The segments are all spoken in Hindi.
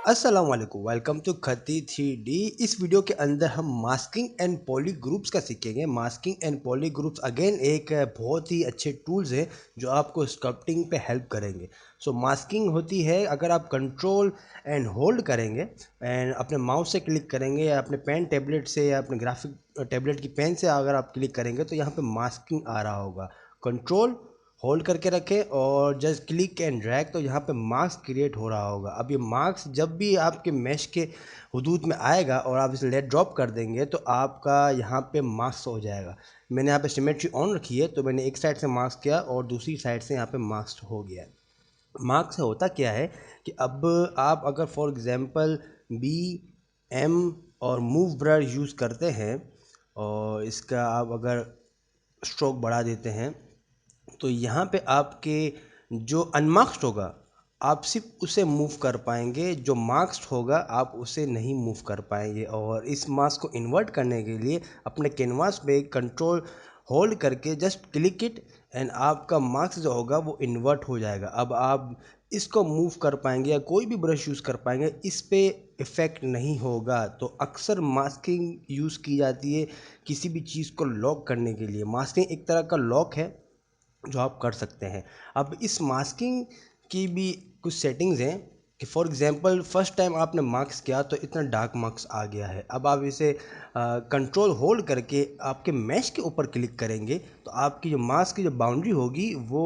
अस्सलाम वालेकुम, वेलकम टू खती 3D। इस वीडियो के अंदर हम मास्किंग एंड पॉली ग्रुप्स का सीखेंगे। Masking and poly groups again एक बहुत ही अच्छे टूल्स हैं जो आपको स्कल्पटिंग पे हेल्प करेंगे। सो मास्किंग होती है अगर आप कंट्रोल एंड होल्ड करेंगे एंड अपने माउस से क्लिक करेंगे या अपने पेन टैबलेट से या अपने ग्राफिक टैबलेट की पेन से अगर आप क्लिक करेंगे तो यहाँ पे मास्किंग आ रहा होगा। कंट्रोल होल्ड करके रखें और जस्ट क्लिक एंड ड्रैग तो यहाँ पे मार्क्स क्रिएट हो रहा होगा। अब ये मार्क्स जब भी आपके मैश के हदूद में आएगा और आप इसे लेट ड्रॉप कर देंगे तो आपका यहाँ पे मार्क्स हो जाएगा। मैंने यहाँ पे सिमेट्री ऑन रखी है तो मैंने एक साइड से मार्क्स किया और दूसरी साइड से यहाँ पे मार्क्स हो गया। मार्क्स से होता क्या है कि अब आप अगर फॉर एग्ज़ाम्पल बी एम और मूव ब्रश यूज़ करते हैं और इसका आप अगर स्ट्रोक बढ़ा देते हैं तो यहाँ पे आपके जो अनमार्क्स्ड होगा आप सिर्फ उसे मूव कर पाएंगे, जो मार्क्स्ड होगा आप उसे नहीं मूव कर पाएंगे। और इस मार्क्स को इन्वर्ट करने के लिए अपने कैनवास पे कंट्रोल होल्ड करके जस्ट क्लिक इट एंड आपका मार्क्स जो होगा वो इन्वर्ट हो जाएगा। अब आप इसको मूव कर पाएंगे या कोई भी ब्रश यूज़ कर पाएंगे, इस पे इफ़ेक्ट नहीं होगा। तो अक्सर मास्किंग यूज़ की जाती है किसी भी चीज़ को लॉक करने के लिए। मास्किंग एक तरह का लॉक है जो आप कर सकते हैं। अब इस मास्किंग की भी कुछ सेटिंग्स हैं कि फॉर एग्ज़ाम्पल फर्स्ट टाइम आपने मार्क्स किया तो इतना डार्क मार्क्स आ गया है। अब आप इसे कंट्रोल होल्ड करके आपके मैश के ऊपर क्लिक करेंगे तो आपकी जो मार्क्स की जो बाउंड्री होगी वो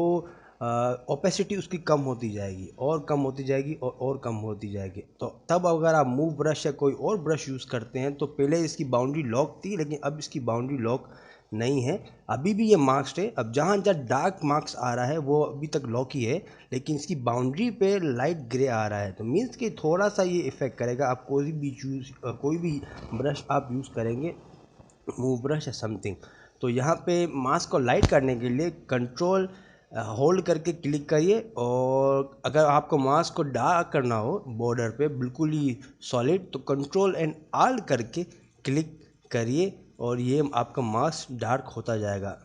ओपेसिटी उसकी कम होती जाएगी और कम होती जाएगी और कम होती जाएगी। तो तब अगर आप मूव ब्रश या कोई और ब्रश यूज़ करते हैं तो पहले इसकी बाउंड्री लॉक थी लेकिन अब इसकी बाउंड्री लॉक नहीं है। अभी भी ये मार्क्स है। अब जहाँ जहाँ डार्क मार्क्स आ रहा है वो अभी तक लॉक ही है लेकिन इसकी बाउंड्री पे लाइट ग्रे आ रहा है तो मीन्स कि थोड़ा सा ये इफ़ेक्ट करेगा। आप कोई भी ब्रश आप यूज़ करेंगे, मूव ब्रश या समथिंग, तो यहाँ पे मास्क को लाइट करने के लिए कंट्रोल होल्ड करके क्लिक करिए। और अगर आपको मास्क को डार्क करना हो बॉर्डर पे बिल्कुल ही सॉलिड तो कंट्रोल एंड आल करके क्लिक करिए और ये आपका मास्क डार्क होता जाएगा।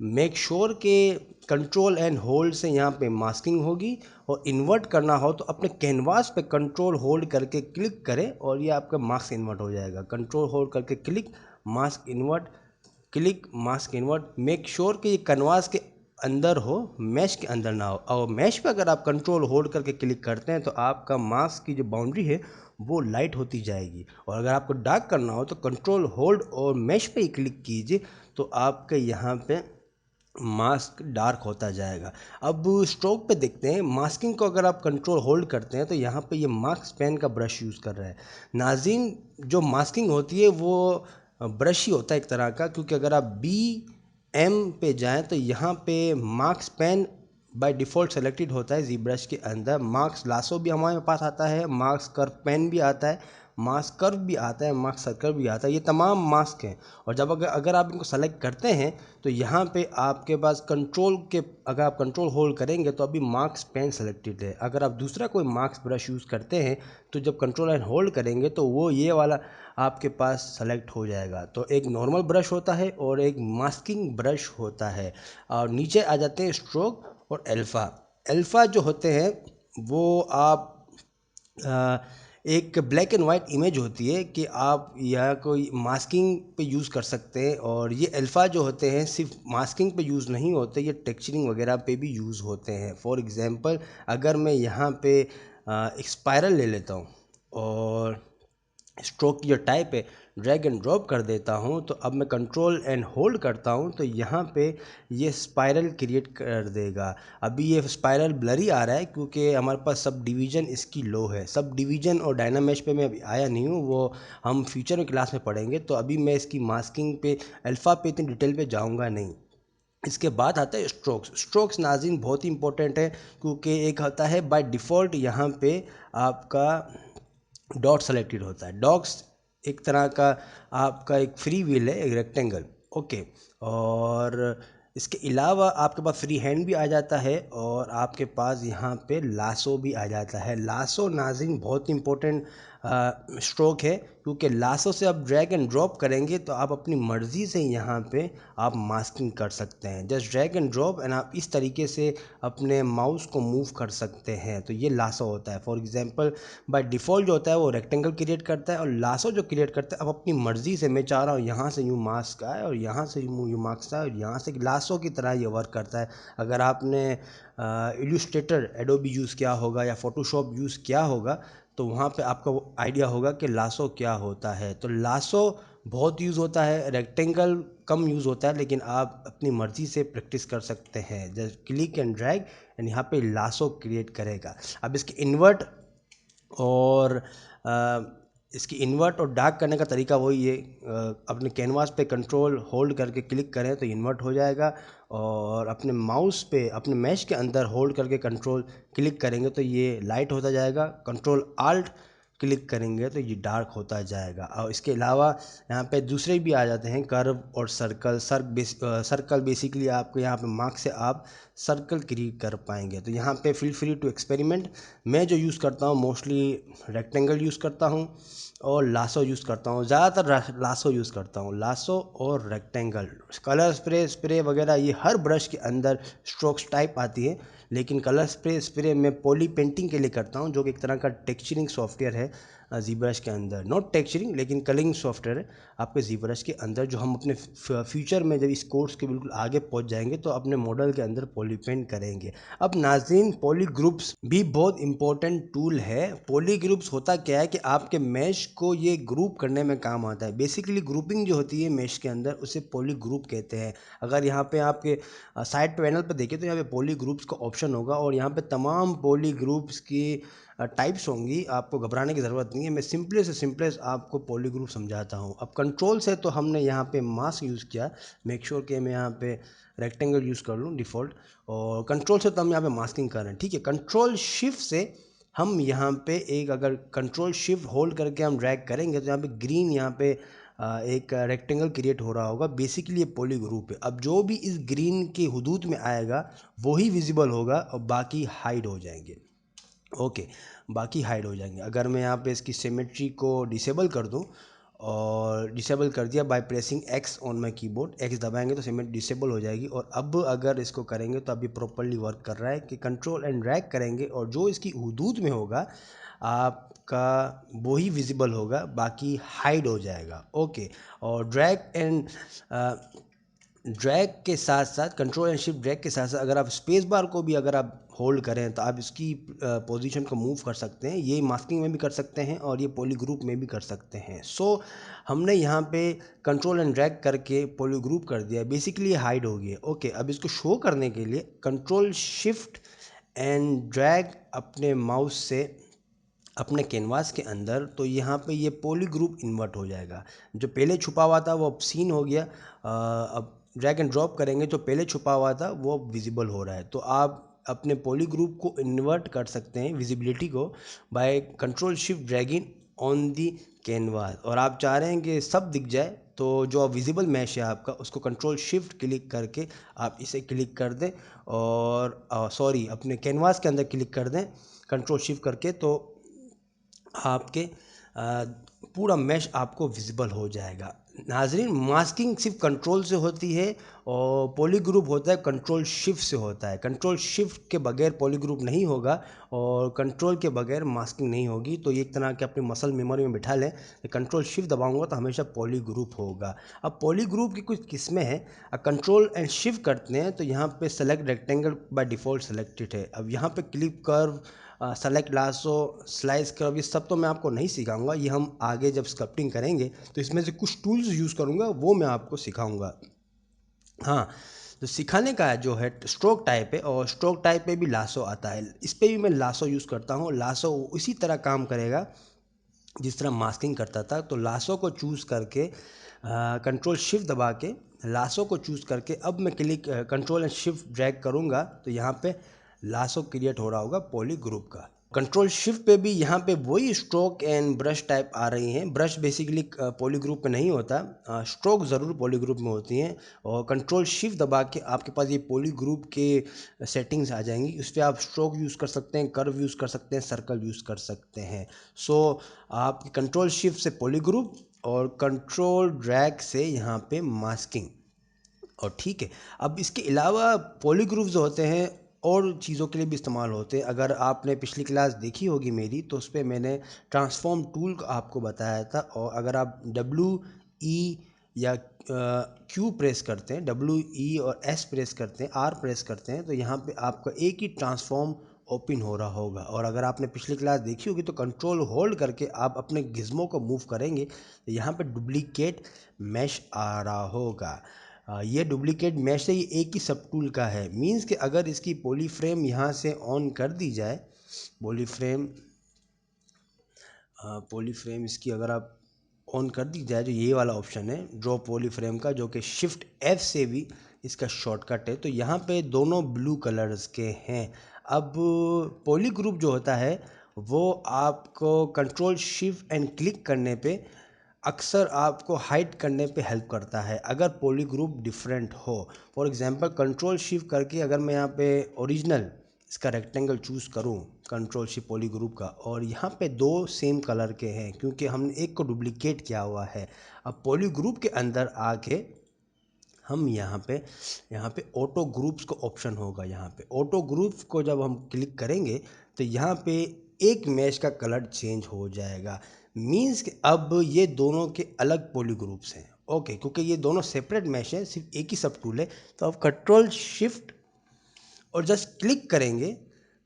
मेक श्योर के कंट्रोल एंड होल्ड से यहाँ पे मास्किंग होगी। और इन्वर्ट करना हो तो अपने कैनवास पे कंट्रोल होल्ड करके क्लिक करें और ये आपका मास्क इन्वर्ट हो जाएगा। कंट्रोल होल्ड करके click, mask invert, click, mask invert. Make sure कि ये कैनवास के अंदर हो, मैश के अंदर ना हो। और मैश पे अगर आप कंट्रोल होल्ड करके क्लिक करते हैं तो आपका मास्क की जो बाउंड्री है वो लाइट होती जाएगी। और अगर आपको डार्क करना हो तो कंट्रोल होल्ड और मैश पे ही क्लिक कीजिए तो आपके यहाँ पे मास्क डार्क होता जाएगा। अब स्ट्रोक पे देखते हैं। मास्किंग को अगर आप कंट्रोल होल्ड करते हैं तो यहाँ पे ये मास्क पेन का ब्रश यूज़ कर रहा है। नाज़रीन, जो मास्किंग होती है वो ब्रश ही होता है एक तरह का, क्योंकि अगर आप बी एम पे जाएं तो यहाँ पे marks pen by default selected होता है। जी ब्रश के अंदर मार्क्स लासो भी हमारे पास आता है, मार्क्स कर्व पेन भी आता है, मास्क कर्व भी आता है, मास्क सर्कल भी आता है। ये तमाम मास्क हैं। और जब अगर आप इनको सेलेक्ट करते हैं तो यहाँ पे आपके पास कंट्रोल के, अगर आप कंट्रोल होल्ड करेंगे तो अभी मार्क्स पेन सेलेक्टेड है। अगर आप दूसरा कोई मार्क्स ब्रश यूज़ करते हैं तो जब कंट्रोल एंड होल्ड करेंगे तो वो ये वाला आपके पास सेलेक्ट हो जाएगा। तो एक नॉर्मल ब्रश होता है और एक मास्किंग ब्रश होता है। और नीचे आ जाते हैं स्ट्रोक और अल्फ़ा। अल्फ़ा जो होते हैं वो आप एक ब्लैक एंड वाइट इमेज होती है कि आप या कोई मास्किंग पे यूज़ कर सकते हैं। और ये अल्फ़ा जो होते हैं सिर्फ मास्किंग पे यूज़ नहीं होते, ये टेक्सचरिंग वगैरह पे भी यूज़ होते हैं। फॉर एग्ज़ाम्पल अगर मैं यहाँ पे एक स्पाइरल ले लेता हूँ और स्ट्रोक की जो टाइप है ड्रैग एंड ड्रॉप कर देता हूँ तो अब मैं कंट्रोल एंड होल्ड करता हूँ तो यहाँ पे ये स्पाइरल क्रिएट कर देगा। अभी ये स्पाइरल ब्लरी आ रहा है क्योंकि हमारे पास सब डिवीज़न इसकी लो है। सब डिवीज़न और डायनामेश पे मैं अभी आया नहीं हूँ, वो हम फ्यूचर में क्लास में पढ़ेंगे। तो अभी मैं इसकी मास्किंग पे अल्फ़ा पे इतनी डिटेल पे जाऊँगा नहीं। इसके बाद आता है स्ट्रोक्स। स्ट्रोक्स नाज़रीन बहुत ही इंपॉर्टेंट है क्योंकि एक होता है बाय डिफ़ॉल्ट यहाँ पे आपका डॉट सेलेक्टेड होता है। डॉट्स एक तरह का आपका एक फ्री व्हील है, एक रेक्टेंगल, ओके। और इसके अलावा आपके पास फ्री हैंड भी आ जाता है और आपके पास यहाँ पे लासो भी आ जाता है। लासो नाज़रीन बहुत इंपॉर्टेंट स्ट्रोक है क्योंकि लासो से आप ड्रैग एंड ड्रॉप करेंगे तो आप अपनी मर्ज़ी से यहाँ पे आप मास्किंग कर सकते हैं। Just drag and drop and आप इस तरीके से अपने माउस को मूव कर सकते हैं। तो ये लासो होता है। फॉर एग्जांपल बाय डिफ़ॉल्ट जो होता है वो रेक्टेंगल क्रिएट करता है, और लासो जो क्रिएट करता है आप अपनी मर्ज़ी से, मैं चाह रहा हूँ यहाँ से यूँ मास्क आए और यहाँ से यूँ मास्क आए और यहाँ से, लासो की तरह ये वर्क करता है। अगर आपने इलस्ट्रेटर एडोबी यूज़ किया होगा या फोटोशॉप यूज़ किया होगा तो वहाँ पे आपको आइडिया होगा कि लासो क्या होता है। तो लासो बहुत यूज़ होता है, रेक्टेंगल कम यूज़ होता है, लेकिन आप अपनी मर्ज़ी से प्रैक्टिस कर सकते हैं। Just click and drag and यहाँ पे लासो क्रिएट करेगा। अब इसके इन्वर्ट और इसकी इन्वर्ट और डार्क करने का तरीका वही है। अपने कैनवास पे कंट्रोल होल्ड करके क्लिक करें तो इन्वर्ट हो जाएगा, और अपने माउस पे अपने मैश के अंदर होल्ड करके कंट्रोल क्लिक करेंगे तो ये लाइट होता जाएगा। कंट्रोल आल्ट क्लिक करेंगे तो ये डार्क होता जाएगा। और इसके अलावा यहाँ पे दूसरे भी आ जाते हैं, कर्व और सर्कल। सर्कल बेसिकली आपको यहाँ पे मार्क से आप सर्कल क्रिएट कर पाएंगे। तो यहाँ पे फील फ्री टू एक्सपेरिमेंट। मैं जो यूज़ करता हूँ मोस्टली रेक्टेंगल यूज़ करता हूँ और लासो यूज़ करता हूँ। ज़्यादातर लासो यूज़ करता हूँ, लासो और रेक्टेंगल। कलर स्प्रे वगैरह ये हर ब्रश के अंदर स्ट्रोक्स टाइप आती है, लेकिन कलर स्प्रे मैं पॉली पेंटिंग के लिए करता हूँ, जो कि एक तरह का टेक्सचरिंग सॉफ्टवेयर है ज़ीब्रश के अंदर। नॉट टेक्सचरिंग लेकिन कलरिंग सॉफ्टवेयर है आपके ज़ीब्रश के अंदर, जो हम अपने फ्यूचर में जब इस कोर्स के बिल्कुल आगे पहुँच जाएंगे तो अपने मॉडल के अंदर पॉली पेंट करेंगे। अब नाज़रीन, पॉली ग्रुप्स भी बहुत इंपॉर्टेंट टूल है। पॉली ग्रुप्स होता क्या है कि आपके मैश को ये ग्रुप करने में काम आता है। बेसिकली ग्रुपिंग जो होती है मैश के अंदर उसे पॉली ग्रुप कहते हैं। अगर यहाँ पे आपके साइड पैनल पर देखें तो यहाँ पे पॉली ग्रुप्स का ऑप्शन होगा, और यहाँ पे तमाम पॉली ग्रुप्स की टाइप्स होंगी। आपको घबराने की ज़रूरत नहीं है, मैं सिंपले से सिंपलेस्ट आपको पॉली ग्रुप समझाता हूँ। अब कंट्रोल से तो हमने यहाँ पे मास्क यूज़ किया, मेक श्योर कि मैं यहाँ पे रेक्टेंगल यूज़ कर लूँ डिफ़ॉल्ट, और कंट्रोल से तो हम यहाँ पे मास्किंग कर रहे हैं, ठीक है। कंट्रोल शिफ्ट से हम यहाँ पे एक, अगर कंट्रोल शिफ्ट होल्ड करके हम ड्रैग करेंगे तो यहाँ पे ग्रीन, यहाँ पे एक रेक्टेंगल क्रिएट हो रहा होगा। बेसिकली ये पॉली ग्रुप है। अब जो भी इस ग्रीन के हुदूद में आएगा वही विजिबल होगा और बाकी हाइड हो जाएंगे। ओके, बाकी हाइड हो जाएंगे। अगर मैं यहाँ पे इसकी सिमेट्री को डिसेबल कर दूँ, और डिसेबल कर दिया by pressing x on my keyboard, x दबाएंगे तो सिमेट्री डिसेबल हो जाएगी। और अब अगर इसको करेंगे तो अभी प्रॉपर्ली वर्क कर रहा है कि कंट्रोल एंड ड्रैग करेंगे और जो इसकी हुदूद में होगा आपका वही विजिबल होगा, बाकी हाइड हो जाएगा। ओके, और ड्रैग के साथ साथ, कंट्रोल एंड शिफ्ट ड्रैग के साथ साथ, अगर आप स्पेस बार को भी अगर आप होल्ड करें तो आप इसकी पोजीशन को मूव कर सकते हैं। ये मास्किंग में भी कर सकते हैं और ये पॉली ग्रुप में भी कर सकते हैं। सो हमने यहाँ पे कंट्रोल एंड ड्रैग करके पॉली ग्रुप कर दिया, बेसिकली ये हाइड हो गया। ओके, अब इसको शो करने के लिए कंट्रोल शिफ्ट एंड ड्रैग अपने माउस से अपने कैनवास के अंदर, तो यहाँ पे ये पॉली ग्रुप इन्वर्ट हो जाएगा। जो पहले छुपा हुआ था वो अब सीन हो गया। अब ड्रैग एंड ड्रॉप करेंगे तो पहले छुपा हुआ था वो अब विजिबल हो रहा है। तो आप अपने पॉली ग्रुप को इन्वर्ट कर सकते हैं, विजिबिलिटी को, by control shift dragging on the canvas. और आप चाह रहे हैं कि सब दिख जाए तो जो विजिबल मैश है आपका उसको कंट्रोल शिफ्ट क्लिक करके आप इसे क्लिक कर दें, और सॉरी, अपने कैनवास के अंदर क्लिक कर दें कंट्रोल शिफ्ट करके, तो आपके पूरा मैश आपको विजिबल हो जाएगा। नाजरीन, मास्किंग सिर्फ कंट्रोल से होती है और पॉली ग्रुप होता है कंट्रोल शिफ्ट से होता है। कंट्रोल शिफ्ट के बगैर पॉली ग्रुप नहीं होगा और कंट्रोल के बगैर मास्किंग नहीं होगी। तो ये एक तरह के अपनी मसल मेमोरी में बिठा लें, कंट्रोल शिफ्ट दबाऊंगा तो हमेशा पॉली ग्रुप होगा। अब पॉली ग्रुप की कुछ किस्में हैं। कंट्रोल एंड शिफ्ट करते हैं तो यहाँ पे select rectangle bye default selected है। अब यहाँ पे clip curve, select lasso, slice curve, ये सब तो मैं आपको नहीं सिखाऊंगा, ये हम आगे जब स्कल्पटिंग करेंगे तो इसमें से कुछ टूल्स यूज़ करूंगा वो मैं आपको सिखाऊंगा। हाँ, तो सिखाने का जो है स्ट्रोक टाइप है, और स्ट्रोक टाइप पे भी लासो आता है। इस पर भी मैं लासो यूज़ करता हूँ। लासो उसी तरह काम करेगा जिस तरह मास्किंग करता था। तो लासो को चूज़ करके कंट्रोल शिफ्ट दबा के लासो को चूज़ करके अब मैं कंट्रोल एंड शिफ्ट ड्रैग करूँगा तो यहाँ पे लासो क्रिएट हो रहा होगा पॉली ग्रुप का। कंट्रोल शिफ्ट पे भी यहाँ पे वही स्ट्रोक एंड ब्रश टाइप आ रही हैं। ब्रश बेसिकली पॉली ग्रुप में नहीं होता, स्ट्रोक ज़रूर पॉली ग्रुप में होती हैं। और कंट्रोल शिफ्ट दबा के आपके पास ये पॉली ग्रुप के सेटिंग्स आ जाएंगी। उस पर आप स्ट्रोक यूज़ कर सकते हैं, कर्व यूज़ कर सकते हैं, सर्कल यूज़ कर सकते हैं। सो आप कंट्रोल शिफ्ट से पॉली ग्रुप और कंट्रोल ड्रैग से यहाँ पे मास्किंग। और ठीक है, अब इसके अलावा पॉलीग्रुप जो होते हैं और चीज़ों के लिए भी इस्तेमाल होते हैं। अगर आपने पिछली क्लास देखी होगी मेरी, तो उस पर मैंने ट्रांसफॉर्म टूल को आपको बताया था। और अगर आप W E या Q प्रेस करते हैं, WE और S प्रेस करते हैं, R प्रेस करते हैं, तो यहाँ पे आपका एक ही ट्रांसफॉर्म ओपन हो रहा होगा। और अगर आपने पिछली क्लास देखी होगी तो कंट्रोल होल्ड करके आप अपने गिज्मो को मूव करेंगे तो यहाँ पे डुप्लीकेट मैश आ रहा होगा। ये डुप्लीकेट मैश है, ये एक ही सब टूल का है। मींस कि अगर इसकी पॉली फ्रेम यहाँ से ऑन कर दी जाए, पॉली फ्रेम इसकी अगर आप ऑन कर दी जाए, जो ये वाला ऑप्शन है ड्रॉ पॉली फ्रेम का, जो कि शिफ्ट F से भी इसका शॉर्टकट है, तो यहाँ पे दोनों ब्लू कलर्स के हैं। अब पॉली ग्रुप जो होता है वो आपको कंट्रोल शिफ्ट एंड क्लिक करने पे अक्सर आपको हाइड करने पे हेल्प करता है अगर पॉली ग्रुप डिफरेंट हो। फॉर एग्जांपल कंट्रोल शिफ्ट करके अगर मैं यहाँ पे ओरिजिनल इसका रेक्टेंगल चूज़ करूँ, कंट्रोल शिफ्ट पॉली ग्रुप का, और यहाँ पे दो सेम कलर के हैं क्योंकि हमने एक को डुप्लीकेट किया हुआ है। अब पॉली ग्रुप के अंदर आके हम यहाँ पे ऑटो ग्रुप्स को ऑप्शन होगा। यहाँ पे ऑटो ग्रुप्स को जब हम क्लिक करेंगे तो यहाँ पे एक मैश का कलर चेंज हो जाएगा। मींस कि अब ये दोनों के अलग पॉली ग्रुप्स हैं। ओके, क्योंकि ये दोनों सेपरेट मैश हैं, सिर्फ एक ही सब टूल है। तो अब कंट्रोल शिफ्ट और जस्ट क्लिक करेंगे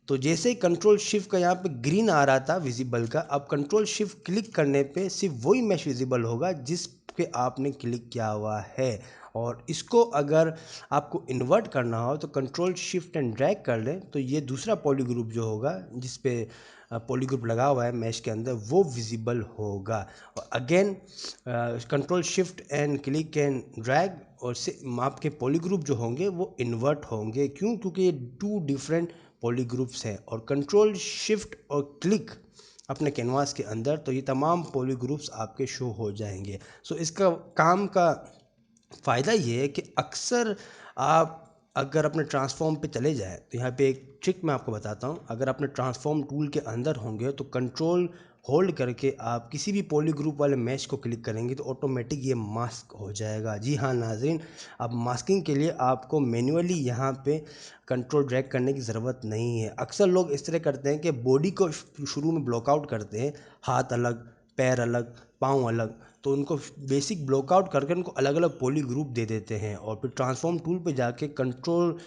तो जैसे ही कंट्रोल शिफ्ट का यहाँ पे ग्रीन आ रहा था विजिबल का, अब कंट्रोल शिफ्ट क्लिक करने पे सिर्फ वही मैश विजिबल होगा जिस पे आपने क्लिक किया हुआ है। और इसको अगर आपको इन्वर्ट करना हो तो कंट्रोल शिफ्ट एंड ड्रैग कर लें तो ये दूसरा पॉली ग्रुप जो होगा जिस पे पॉली ग्रुप लगा हुआ है मैश के अंदर, वो विजिबल होगा। और again control shift and click and drag और से आपके पॉली ग्रुप जो होंगे वो इन्वर्ट होंगे। क्यों? क्योंकि ये टू डिफरेंट पॉली ग्रुप्स हैं। और कंट्रोल शिफ्ट और क्लिक अपने कैनवास के अंदर तो ये तमाम पॉली ग्रुप्स आपके शो हो जाएंगे। सो इसका काम का फ़ायदा ये है कि अक्सर आप अगर अपने ट्रांसफॉर्म पे चले जाए तो यहाँ पे एक ट्रिक मैं आपको बताता हूँ। अगर अपने ट्रांसफॉर्म टूल के अंदर होंगे तो कंट्रोल होल्ड करके आप किसी भी पॉली ग्रुप वाले मैश को क्लिक करेंगे तो ऑटोमेटिक ये मास्क हो जाएगा। जी हाँ नाज़रीन, अब मास्किंग के लिए आपको मैन्युअली यहाँ पे कंट्रोल ड्रैग करने की ज़रूरत नहीं है। अक्सर लोग इस तरह करते हैं कि बॉडी को शुरू में ब्लॉकआउट करते हैं, हाथ अलग, पैर अलग, पाँव अलग, तो उनको बेसिक ब्लॉकआउट करके उनको अलग अलग पॉली ग्रुप दे देते हैं। और फिर ट्रांसफॉर्म टूल पे जाके कंट्रोल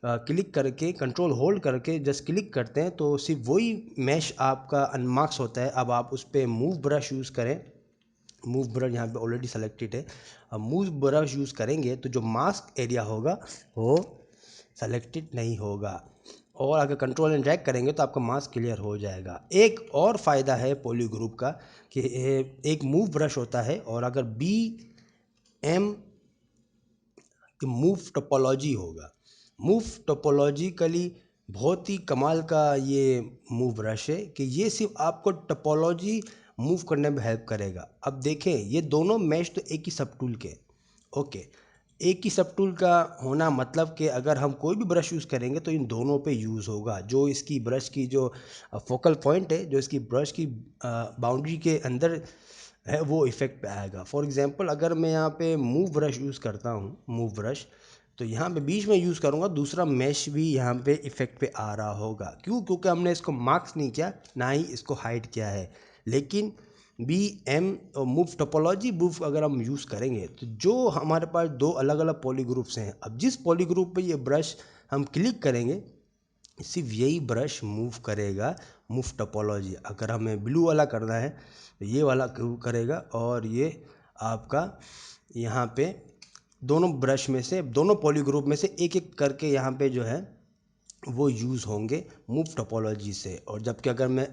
क्लिक करके, कंट्रोल होल्ड करके जस्ट क्लिक करते हैं तो सिर्फ वही मैश आपका अनमार्क्स होता है। अब आप उस पर मूव ब्रश यूज़ करें, मूव ब्रश यहाँ पे ऑलरेडी सेलेक्टेड है। अब मूव ब्रश यूज़ करेंगे तो जो मास्क एरिया होगा वो सेलेक्टेड नहीं होगा। और अगर कंट्रोल एंड ड्रैग करेंगे तो आपका मास्क क्लियर हो जाएगा। एक और फ़ायदा है पॉली ग्रुप का कि एक मूव ब्रश होता है और अगर BM मूव टोपोलॉजी होगा। मूव टोपोलॉजिकली बहुत ही कमाल का ये मूव ब्रश है कि ये सिर्फ आपको टोपोलॉजी मूव करने में हेल्प करेगा। अब देखें ये दोनों मैश तो एक ही सब टूल के, ओके, एक ही सब टूल का होना मतलब कि अगर हम कोई भी ब्रश यूज़ करेंगे तो इन दोनों पे यूज़ होगा। जो इसकी ब्रश की जो फोकल पॉइंट है, जो इसकी ब्रश की बाउंड्री के अंदर है, वो इफ़ेक्ट पे आएगा। फॉर एग्जांपल अगर मैं यहाँ पे मूव ब्रश यूज़ करता हूँ, मूव ब्रश, तो यहाँ पे बीच में यूज़ करूँगा, दूसरा मैश भी यहाँ पे इफ़ेक्ट पे आ रहा होगा। क्यों? क्योंकि हमने इसको मार्क्स नहीं किया, ना ही इसको हाइड किया है। लेकिन BM और मूव टोपोलॉजी मूव अगर हम यूज़ करेंगे तो जो हमारे पास दो अलग अलग पॉली ग्रुप्स हैं, अब जिस पॉली ग्रुप पे ये ब्रश हम क्लिक करेंगे सिर्फ यही ब्रश मूव करेगा, मूव टोपोलॉजी। अगर हमें ब्लू वाला करना है तो ये वाला करेगा। और ये आपका यहाँ पे दोनों ब्रश में से, दोनों पॉली ग्रुप में से एक एक करके यहाँ पे जो है वो यूज़ होंगे मूव टोपोलॉजी से। और जबकि अगर मैं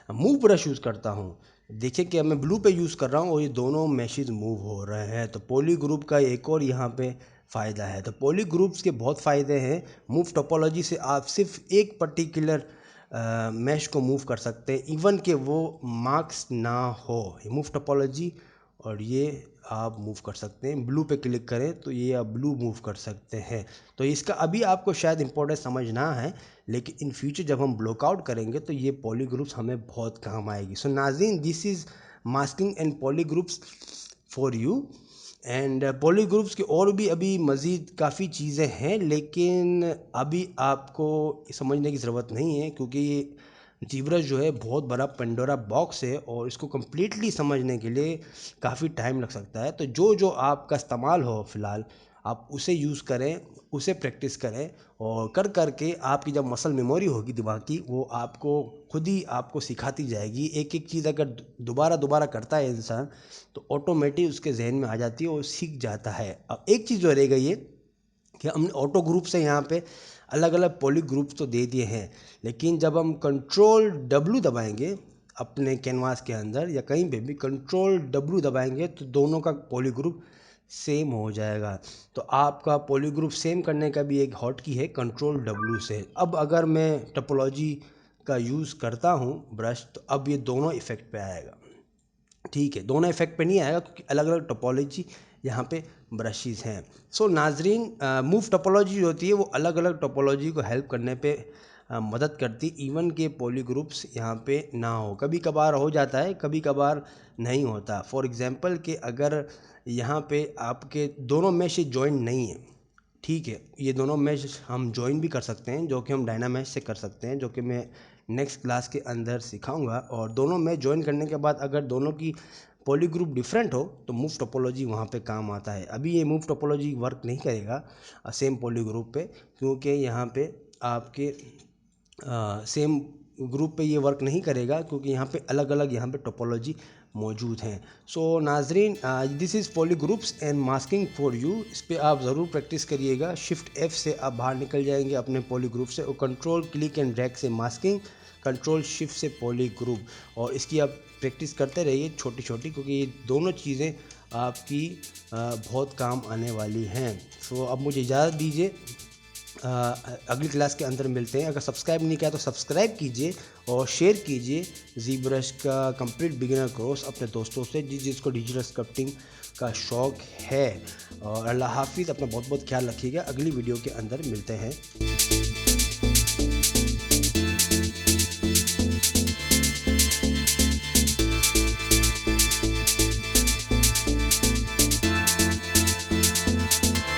मूव ब्रश यूज़ करता हूँ, देखिए कि मैं ब्लू पे यूज़ कर रहा हूँ और ये दोनों मैशेज मूव हो रहे हैं। तो पॉली ग्रुप का एक और यहाँ पे फ़ायदा है। तो पॉली ग्रुप्स के बहुत फ़ायदे हैं। मूव टोपोलॉजी से आप सिर्फ एक पर्टिकुलर मैश को मूव कर सकते हैं, इवन कि वो मार्क्स ना हो। मूव टोपोलॉजी, और ये आप मूव कर सकते हैं। ब्लू पे क्लिक करें तो ये आप ब्लू मूव कर सकते हैं। तो इसका अभी आपको शायद इंपॉर्टेंस समझ ना है, लेकिन इन फ्यूचर जब हम ब्लॉकआउट करेंगे तो ये पॉलीग्रुप्स हमें बहुत काम आएगी। सो नाज़रीन, this is masking and polygroups for you. And polygroups की और भी अभी मज़ीद काफ़ी चीज़ें हैं, लेकिन अभी आपको समझने की ज़रूरत नहीं है, क्योंकि ये जीब्रश जो है बहुत बड़ा पेंडोरा बॉक्स है और इसको कम्प्लीटली समझने के लिए काफ़ी टाइम लग सकता है। तो जो जो आपका इस्तेमाल हो फ़िलहाल, आप उसे यूज़ करें, उसे प्रैक्टिस करें, और कर कर के आपकी जब मसल मेमोरी होगी दिमाग की, वो आपको खुद ही आपको सिखाती जाएगी। एक एक चीज़ अगर दोबारा दोबारा करता है इंसान, तो ऑटोमेटिक उसके जहन में आ जाती है और सीख जाता है। अब एक चीज़ जो रह गई है कि हमने ऑटो ग्रुप से यहाँ पे अलग अलग पॉली ग्रुप्स तो दे दिए हैं, लेकिन जब हम कंट्रोल W दबाएंगे अपने कैनवास के अंदर या कहीं पे भी कंट्रोल W दबाएंगे, तो दोनों का पॉली ग्रुप सेम हो जाएगा। तो आपका पॉली ग्रुप सेम करने का भी एक हॉट की है कंट्रोल W से। अब अगर मैं टोपोलॉजी का यूज़ करता हूँ ब्रश, तो अब ये दोनों इफ़ेक्ट पे आएगा। ठीक है, दोनों इफेक्ट पे नहीं आएगा क्योंकि अलग अलग टोपोलॉजी यहाँ पे ब्रशेस हैं। सो नाजरीन, मूव टोपोलॉजी जो होती है वो अलग अलग टोपोलॉजी को हेल्प करने पे मदद करती, इवन के पॉली ग्रुप्स यहाँ पे ना हो। कभी कभार हो जाता है, कभी कभार नहीं होता। फॉर एग्जांपल कि अगर यहाँ पे आपके दोनों मैश जॉइंट नहीं है, ठीक है, ये दोनों मैश हम ज्वाइन भी कर सकते हैं, जो कि हम डायनामैश से कर सकते हैं, जो कि मैं नेक्स्ट क्लास के अंदर सिखाऊंगा। और दोनों मैश ज्वाइन करने के बाद अगर दोनों की पॉली ग्रुप डिफरेंट हो तो मूव टोपोलॉजी वहाँ पे काम आता है। अभी ये मूव टोपोलॉजी वर्क नहीं करेगा सेम पॉली ग्रुप पे, क्योंकि यहाँ पे आपके सेम ग्रुप पे ये वर्क नहीं करेगा, क्योंकि यहाँ पे अलग अलग यहाँ पे टोपोलॉजी मौजूद हैं। सो नाजरीन, this is poly groups and masking for you. इस पर आप ज़रूर प्रैक्टिस करिएगा। शिफ्ट F से आप बाहर निकल जाएंगे अपने पॉली ग्रुप से, और कंट्रोल क्लिक एंड ड्रैग से मास्किंग, कंट्रोल शिफ्ट से पॉली ग्रुप, और इसकी आप प्रैक्टिस करते रहिए छोटी छोटी, क्योंकि ये दोनों चीज़ें आपकी बहुत काम आने वाली हैं। सो अब मुझे इजाज़त दीजिए, अगली क्लास के अंदर मिलते हैं। अगर सब्सक्राइब नहीं किया तो सब्सक्राइब कीजिए और शेयर कीजिए ZBrush का कंप्लीट बिगिनर कोर्स अपने दोस्तों से जिसको डिजिटल स्कल्पटिंग का शौक़ है। और अल्लाह हाफिज़, अपना बहुत बहुत ख्याल रखिएगा। अगली वीडियो के अंदर मिलते हैं।